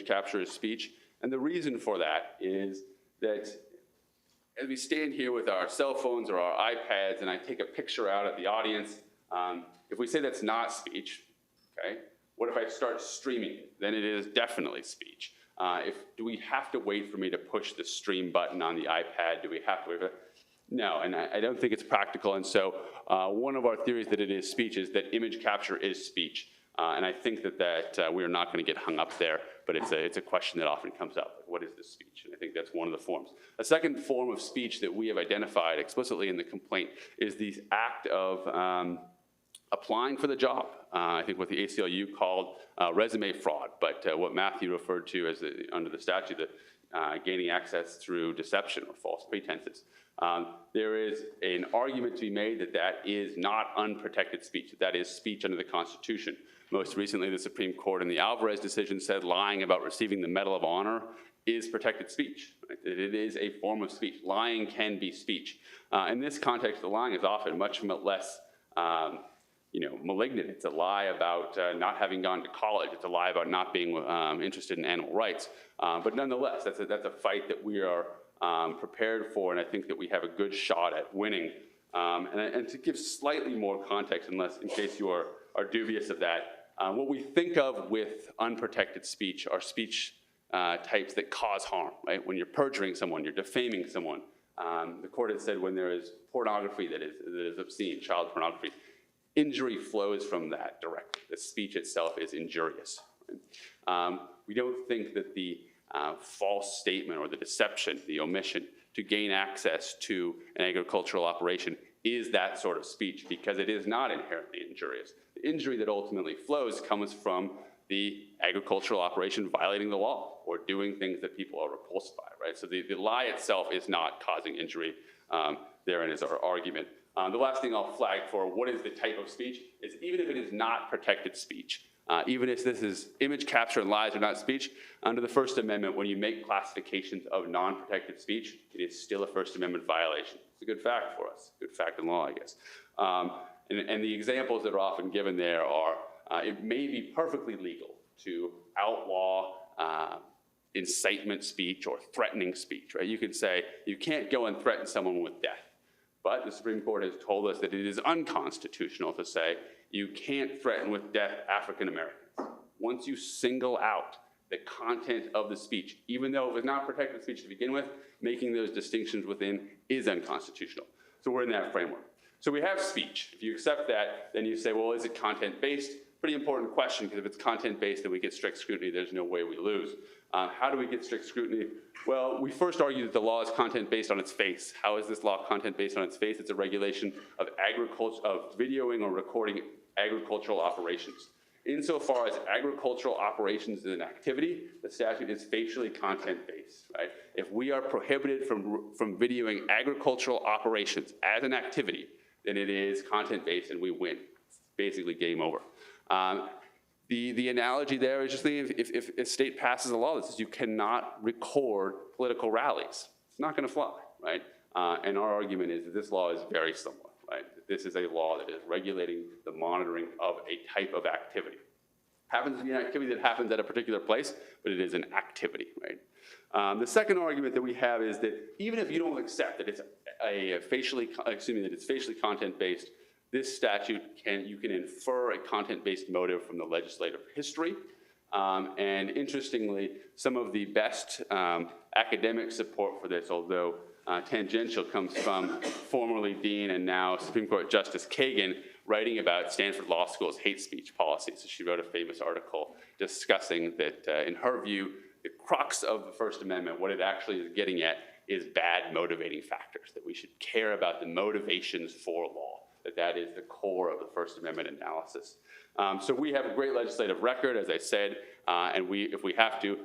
capture is speech. And the reason for that is that as we stand here with our cell phones or our iPads and I take a picture out at the audience, if we say that's not speech, okay, what if I start streaming it? Then it is definitely speech. Do we have to wait for me to push the stream button on the iPad? Do we have to wait for that? No, and I don't think it's practical. And so one of our theories that it is speech is that image capture is speech. And I think that we're not going to get hung up there, but it's a question that often comes up. What is this speech? And I think that's one of the forms. A second form of speech that we have identified explicitly in the complaint is the act of applying for the job. I think what the ACLU called resume fraud, but what Matthew referred to as under the statute, gaining access through deception or false pretenses. There is an argument to be made that that is not unprotected speech, that is speech under the Constitution. Most recently, the Supreme Court in the Alvarez decision said lying about receiving the Medal of Honor is protected speech. Right? It is a form of speech. Lying can be speech. In this context, the lying is often much less malignant. It's a lie about not having gone to college. It's a lie about not being interested in animal rights. But nonetheless, that's a fight that we are prepared for, and I think that we have a good shot at winning. And to give slightly more context, in case you are dubious of that, what we think of with unprotected speech are speech types that cause harm, right? When you're perjuring someone, you're defaming someone. The court has said when there is pornography that is obscene, child pornography, injury flows from that directly. The speech itself is injurious. Right? We don't think that the false statement or the deception, the omission to gain access to an agricultural operation is that sort of speech because it is not inherently injurious. The injury that ultimately flows comes from the agricultural operation violating the law or doing things that people are repulsed by, right? So the lie itself is not causing injury. Therein is our argument. The last thing I'll flag for what is the type of speech is even if it is not protected speech, even if this is image capture and lies are not speech, under the First Amendment, when you make classifications of non-protected speech, it is still a First Amendment violation. It's a good fact for us, good fact in law, I guess. And the examples that are often given there are, it may be perfectly legal to outlaw incitement speech or threatening speech, right? You could say, you can't go and threaten someone with death. But the Supreme Court has told us that it is unconstitutional to say you can't threaten with death African Americans. Once you single out the content of the speech, even though it was not protected speech to begin with, making those distinctions within is unconstitutional. So we're in that framework. So we have speech. If you accept that, then you say, well, is it content-based? Pretty important question, because if it's content-based and we get strict scrutiny, there's no way we lose. How do we get strict scrutiny? Well, we first argue that the law is content-based on its face. How is this law content-based on its face? It's a regulation of videoing or recording agricultural operations. Insofar as agricultural operations is an activity, the statute is facially content-based, right? If we are prohibited from videoing agricultural operations as an activity, then it is content-based and we win. It's basically game over. The analogy there is just if a state passes a law that says you cannot record political rallies, it's not going to fly, right? And our argument is that this law is very similar, right? This is a law that is regulating the monitoring of a type of activity. Happens to be an activity that happens at a particular place, but it is an activity, right? The second argument that we have is that even if you don't accept that it's facially content-based, this statute you can infer a content-based motive from the legislative history. And interestingly, some of the best academic support for this, although tangential, comes from formerly Dean and now Supreme Court Justice Kagan writing about Stanford Law School's hate speech policy. So she wrote a famous article discussing that, in her view, the crux of the First Amendment, what it actually is getting at, is bad motivating factors, that we should care about the motivations for law. That is the core of the First Amendment analysis. So we have a great legislative record, as I said, and if we have to,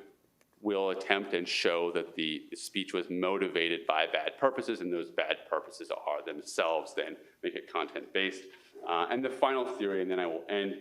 we'll attempt and show that the speech was motivated by bad purposes, and those bad purposes are themselves then make it content-based. And the final theory, and then I will end,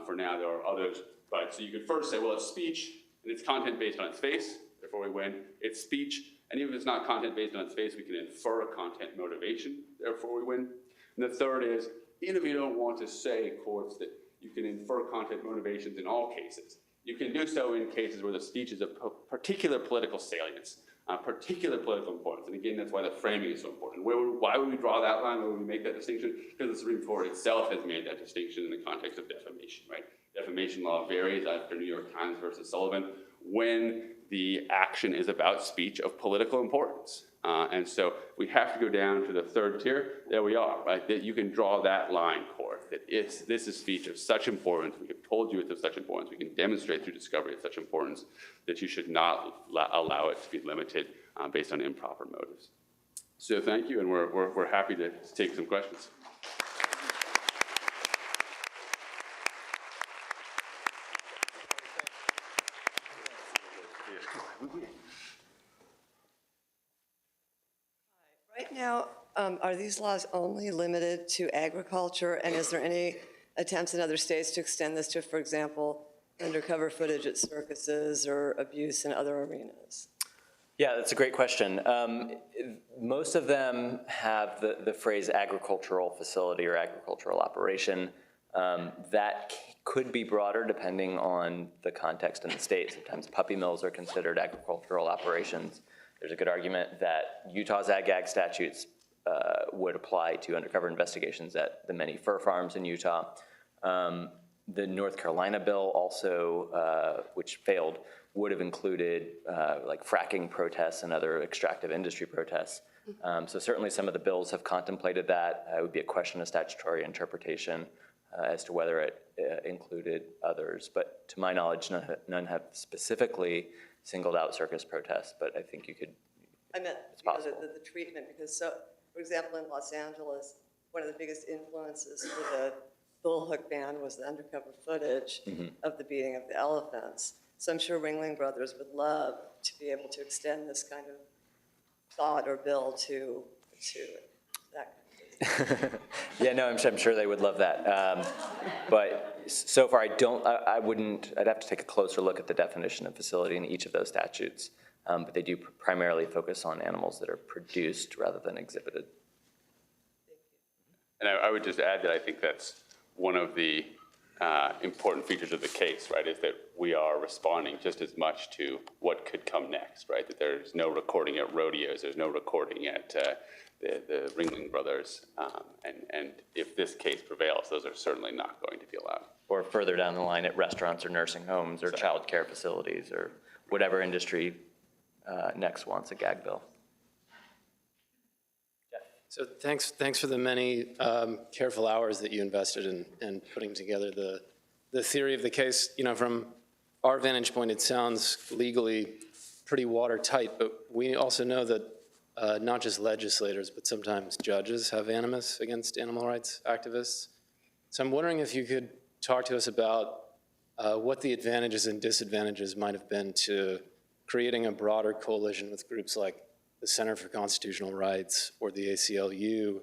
for now there are others, but so you could first say, well, it's speech, and it's content-based on its face, therefore we win. It's speech, and even if it's not content-based on its face, we can infer a content motivation, therefore we win. And the third is, even if you don't want to say, courts, that you can infer content motivations in all cases, you can do so in cases where the speech is of particular political salience, particular political importance. And again, that's why the framing is so important. Why would we draw that line? Why would we make that distinction? Because the Supreme Court itself has made that distinction in the context of defamation, right? Defamation law varies after New York Times versus Sullivan when the action is about speech of political importance. And so we have to go down to the third tier. There we are, right? That you can draw that line, court, that this is speech of such importance. We have told you it's of such importance. We can demonstrate through discovery of such importance that you should not allow it to be limited based on improper motives. So thank you, and we're happy to take some questions. now, are these laws only limited to agriculture, and is there any attempts in other states to extend this to, for example, undercover footage at circuses or abuse in other arenas? Yeah, that's a great question. Most of them have the phrase agricultural facility or agricultural operation. That could be broader depending on the context in the state. Sometimes puppy mills are considered agricultural operations. There's a good argument that Utah's Ag Gag statutes would apply to undercover investigations at the many fur farms in Utah. The North Carolina bill also, which failed, would have included like fracking protests and other extractive industry protests. So certainly some of the bills have contemplated that. It would be a question of statutory interpretation as to whether it included others. But to my knowledge, none have specifically singled out circus protests, but I think you could, I meant the treatment, because, so, for example, in Los Angeles, one of the biggest influences for the bullhook ban was the undercover footage of the beating of the elephants. So I'm sure Ringling Brothers would love to be able to extend this kind of thought or bill to that kind of thing. yeah, no, I'm sure they would love that. But so far, I wouldn't, I'd have to take a closer look at the definition of facility in each of those statutes. But they do primarily focus on animals that are produced rather than exhibited. And I would just add that I think that's one of the important features of the case, right, is that we are responding just as much to what could come next, right, that there's no recording at rodeos, there's no recording at the Ringling Brothers, and if this case prevails, those are certainly not going to be allowed. Or further down the line at restaurants or nursing homes or child care facilities or whatever industry next wants a gag bill. So thanks for the many careful hours that you invested in putting together the theory of the case. You know, from our vantage point, it sounds legally pretty watertight, but we also know that not just legislators, but sometimes judges have animus against animal rights activists. So I'm wondering if you could talk to us about what the advantages and disadvantages might have been to creating a broader coalition with groups like the Center for Constitutional Rights or the ACLU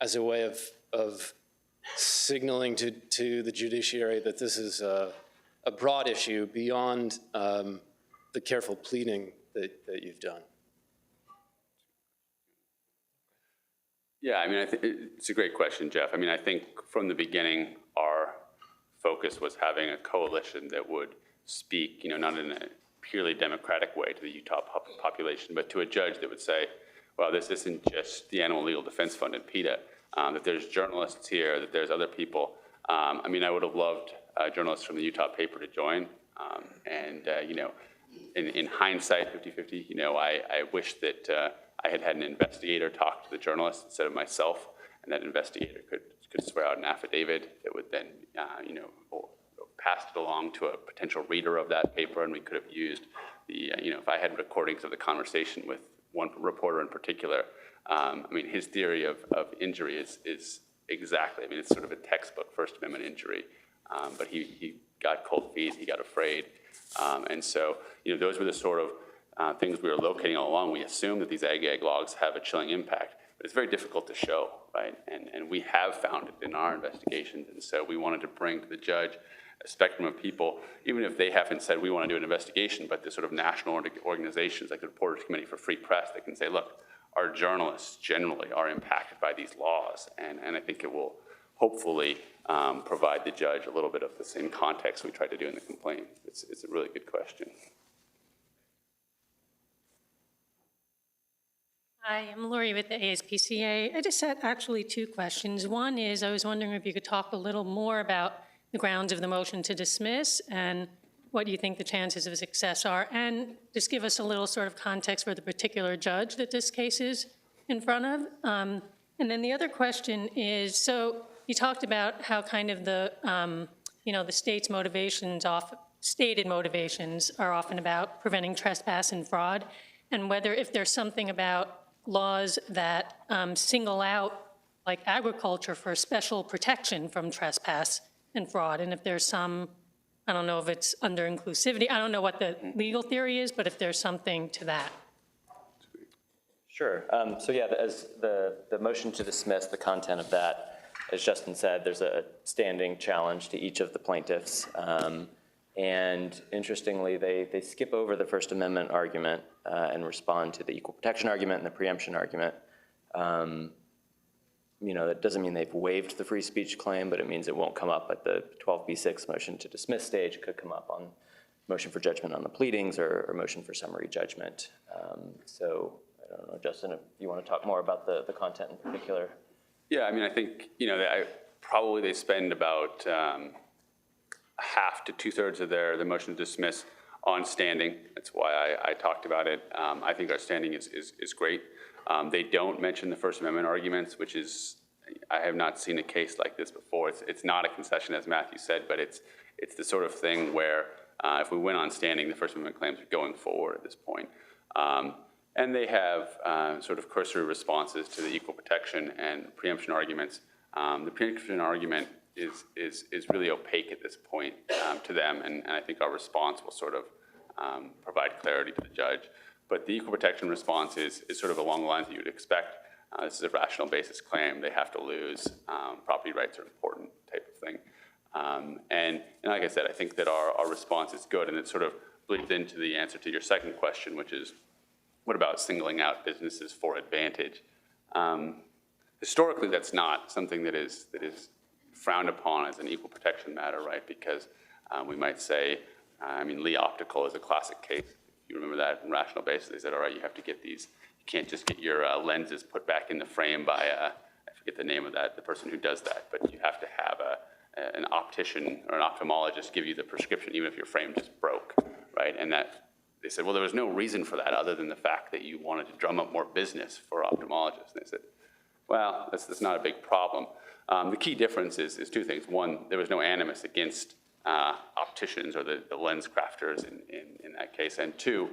as a way of signaling to the judiciary that this is a broad issue beyond the careful pleading that you've done. Yeah, I mean, I think it's a great question, Jeff. I mean, I think from the beginning, our focus was having a coalition that would speak, you know, not in a purely democratic way to the Utah population, but to a judge that would say, well, this isn't just the Animal Legal Defense Fund and PETA, that there's journalists here, that there's other people. I mean, I would have loved journalists from the Utah paper to join. You know, in hindsight, 50-50, you know, I wish that I had an investigator talk to the journalist instead of myself, and that investigator could swear out an affidavit that would then, you know, passed it along to a potential reader of that paper, and we could have used the, you know, if I had recordings of the conversation with one reporter in particular, I mean, his theory of injury is exactly, I mean, it's sort of a textbook First Amendment injury, but he got cold feet, he got afraid, and so, you know, those were the sort of things we were locating all along. We assume that these Ag Gag Laws have a chilling impact, but it's very difficult to show, right? And we have found it in our investigations, and so we wanted to bring to the judge a spectrum of people, even if they haven't said we want to do an investigation, but the sort of national organizations like the Reporters Committee for Free Press that can say, look, our journalists generally are impacted by these laws, and I think it will hopefully provide the judge a little bit of the same context we tried to do in the complaint. It's a really good question. Hi, I'm Lori with the ASPCA. I just had actually two questions. One is I was wondering if you could talk a little more about the grounds of the motion to dismiss and what you think the chances of success are, and just give us a little sort of context for the particular judge that this case is in front of. And then the other question is, so you talked about how kind of the, you know, the state's motivations, stated motivations are often about preventing trespass and fraud, and whether if there's something about laws that single out like agriculture for special protection from trespass and fraud, and if there's some, I don't know if it's under inclusivity, I don't know what the legal theory is, but if there's something to that. Sure. So yeah, as the motion to dismiss, the content of that, as Justin said, there's a standing challenge to each of the plaintiffs. And interestingly, they skip over the First Amendment argument and respond to the equal protection argument and the preemption argument. That doesn't mean they've waived the free speech claim, but it means it won't come up at the 12b6 motion to dismiss stage. It could come up on motion for judgment on the pleadings or motion for summary judgment. So I don't know, Justin, if you want to talk more about the content in particular. Yeah, I mean, I think, probably they spend about half to 2/3 of the motion to dismiss on standing. That's why I talked about it. I think our standing is great. They don't mention the First Amendment arguments, which is, I have not seen a case like this before. It's not a concession, as Matthew said, but it's the sort of thing where if we win on standing, the First Amendment claims are going forward at this point. And they have sort of cursory responses to the equal protection and preemption arguments. The preemption argument is really opaque at this point to them, and I think our response will sort of provide clarity to the judge. But the equal protection response is sort of along the lines that you would expect. This is a rational basis claim. They have to lose. Property rights are important type of thing. And like I said, I think that our response is good, and it sort of bleeds into the answer to your second question, which is, what about singling out businesses for advantage? Historically, that's not something that is frowned upon as an equal protection matter, right? Because we might say, Lee Optical is a classic case. You remember that in rational basis. They said, all right, you have to get these. You can't just get your lenses put back in the frame by, I forget the name of that, the person who does that, but you have to have an optician or an ophthalmologist give you the prescription, even if your frame just broke, right? And that, they said, well, there was no reason for that other than the fact that you wanted to drum up more business for ophthalmologists. And they said, well, that's not a big problem. The key difference is two things. One, there was no animus against opticians or the lens crafters in that case. And two,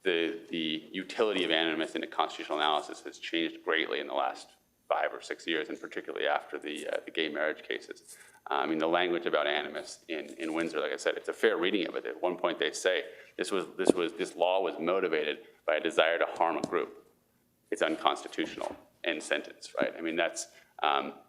the utility of animus in a constitutional analysis has changed greatly in the last 5 or 6 years, and particularly after the gay marriage cases. The language about animus in Windsor, like I said, it's a fair reading of it. At one point they say this law was motivated by a desire to harm a group. It's unconstitutional. End sentence, right? That's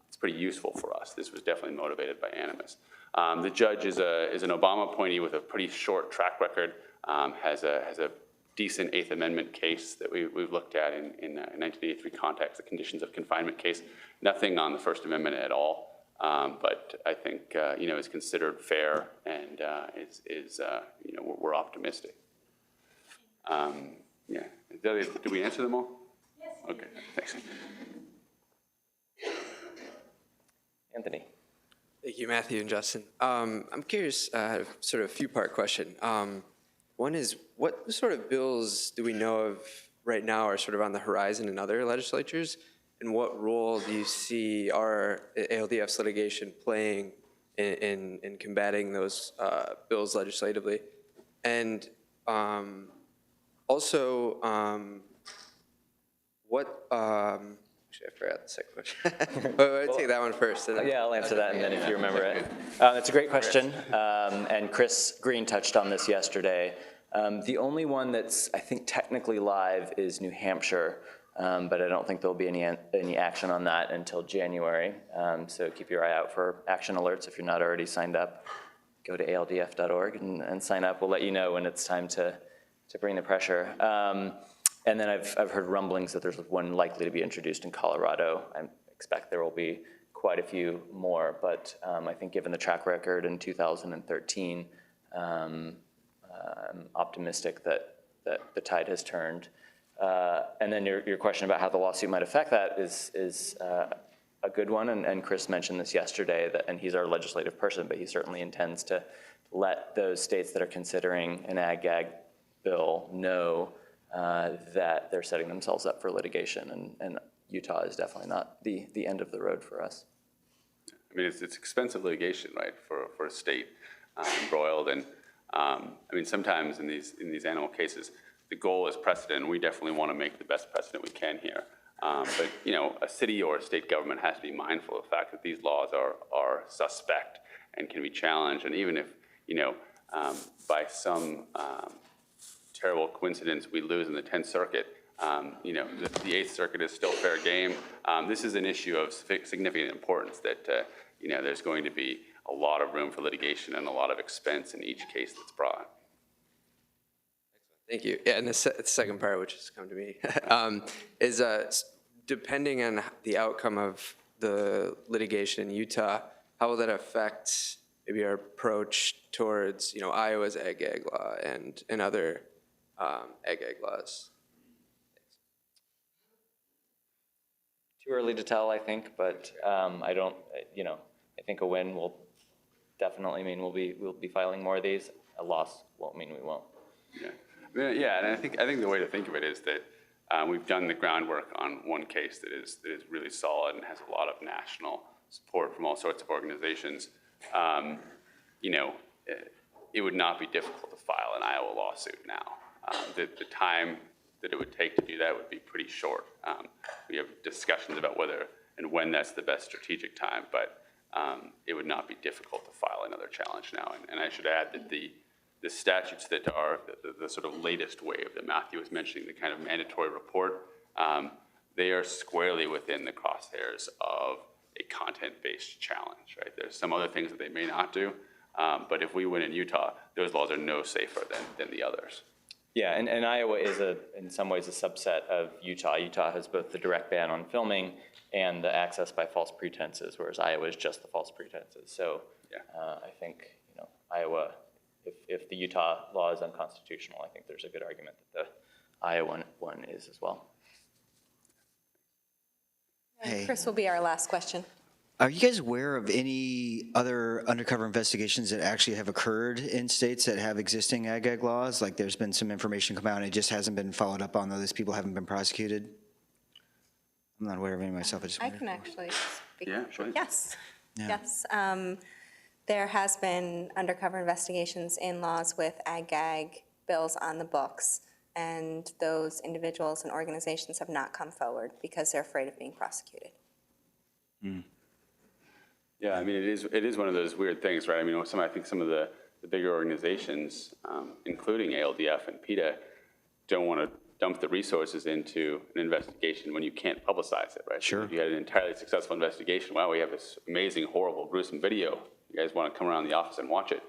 it's pretty useful for us. This was definitely motivated by animus. The judge is an Obama appointee with a pretty short track record. Has a decent Eighth Amendment case that we've looked at in 1983 context, the conditions of confinement case. Nothing on the First Amendment at all, but I think is considered fair and we're optimistic. Yeah. Did we answer them all? Yes. Okay. Thanks. Anthony. Thank you, Matthew and Justin. I'm curious, sort of a few-part question. One is, what sort of bills do we know of right now are sort of on the horizon in other legislatures? And what role do you see our ALDF's litigation playing in combating those bills legislatively? And also, actually, I forgot the second question. I'll take that one first. Yeah, I'll answer that, and then if you remember it. It's a great question, and Chris Green touched on this yesterday. The only one that's, I think, technically live is New Hampshire, but I don't think there'll be any action on that until January. So keep your eye out for action alerts if you're not already signed up. Go to aldf.org and sign up. We'll let you know when it's time to bring the pressure. And then I've heard rumblings that there's one likely to be introduced in Colorado. I expect there will be quite a few more, but I think given the track record in 2013, I'm optimistic that the tide has turned. And then your question about how the lawsuit might affect that is a good one, and Chris mentioned this yesterday, and he's our legislative person, but he certainly intends to let those states that are considering an Ag Gag bill know that they're setting themselves up for litigation, and Utah is definitely not the end of the road for us. It's expensive litigation, right, for a state embroiled, and sometimes in these animal cases, the goal is precedent, and we definitely want to make the best precedent we can here. But a city or a state government has to be mindful of the fact that these laws are suspect and can be challenged, and even if by some terrible coincidence we lose in the 10th Circuit, You know, the Eighth Circuit is still fair game. This is an issue of significant importance that, you know, there's going to be a lot of room for litigation and a lot of expense in each case that's brought. Thank you. Yeah, and the second part, which has come to me, is depending on the outcome of the litigation in Utah, how will that affect maybe our approach towards, you know, Iowa's Ag Gag Law and other Ag Gag Laws? Too early to tell, I think, but I don't, you know, I think a win will definitely mean we'll be filing more of these. A loss won't mean we won't. Yeah, and I think the way to think of it is that we've done the groundwork on one case that is really solid and has a lot of national support from all sorts of organizations. You know, it would not be difficult to file an Iowa lawsuit now. The time that it would take to do that would be pretty short. We have discussions about whether and when that's the best strategic time, but it would not be difficult to file another challenge now. And I should add that the statutes that are the sort of latest wave that Matthew was mentioning, the kind of mandatory report, they are squarely within the crosshairs of a content-based challenge, right? There's some other things that they may not do, but if we win in Utah, those laws are no safer than the others. Yeah, and Iowa is in some ways a subset of Utah. Utah has both the direct ban on filming and the access by false pretenses, whereas Iowa is just the false pretenses. So yeah. I think, you know, Iowa, if the Utah law is unconstitutional, I think there's a good argument that the Iowa one is as well. Hey. Chris will be our last question. Are you guys aware of any other undercover investigations that actually have occurred in states that have existing Ag Gag laws? Like there's been some information come out and it just hasn't been followed up on, though these people haven't been prosecuted? I'm not aware of any myself. I can actually speak. Yeah, sure. Yes, Yeah. yes. There has been undercover investigations in laws with Ag Gag bills on the books, and those individuals and organizations have not come forward because they're afraid of being prosecuted. Mm. Yeah, I mean, it is one of those weird things, right? I mean, I think some of the bigger organizations, including ALDF and PETA, don't want to dump the resources into an investigation when you can't publicize it, right? Sure. If you had an entirely successful investigation, wow, we have this amazing, horrible, gruesome video. You guys want to come around the office and watch it.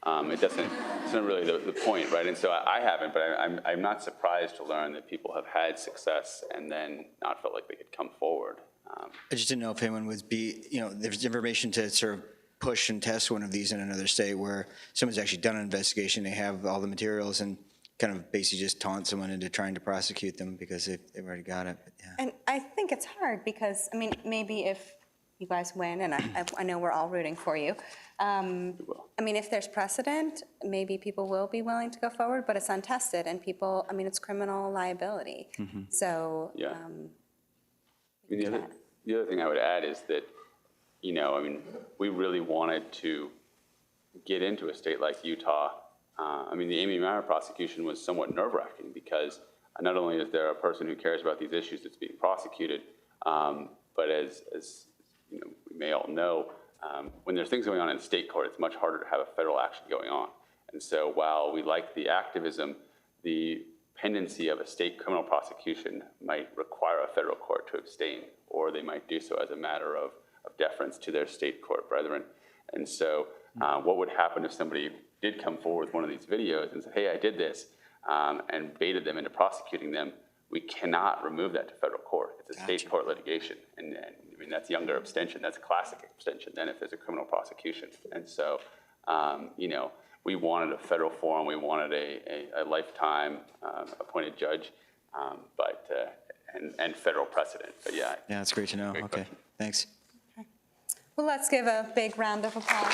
It's not really the point, right? And so I haven't, but I'm not surprised to learn that people have had success and then not felt like they could come forward. I just didn't know if anyone would be, you know, there's information to sort of push and test one of these in another state where someone's actually done an investigation, they have all the materials and kind of basically just taunt someone into trying to prosecute them because they've already got it. But yeah. And I think it's hard because, I mean, maybe if you guys win, and I know we're all rooting for you. I mean, if there's precedent, maybe people will be willing to go forward, but it's untested and people, I mean, it's criminal liability. Mm-hmm. So, yeah. I mean, the other thing I would add is that, you know, I mean, we really wanted to get into a state like Utah. I mean, the Amy Meyer prosecution was somewhat nerve-wracking because not only is there a person who cares about these issues that's being prosecuted, but as you know, we may all know, when there's things going on in state court, it's much harder to have a federal action going on. And so while we like the activism, the pendency of a state criminal prosecution might require a federal court to abstain, or they might do so as a matter of deference to their state court brethren. And so what would happen if somebody did come forward with one of these videos and said, hey, I did this, and baited them into prosecuting them? We cannot remove that to federal court. It's a state court litigation. And I mean, that's younger abstention. That's classic abstention then if there's a criminal prosecution. And so, you know, we wanted a federal forum. We wanted a lifetime appointed judge, and federal precedent. But yeah. Yeah, that's great to know. Okay, question. thanks. well, let's give a big round of applause.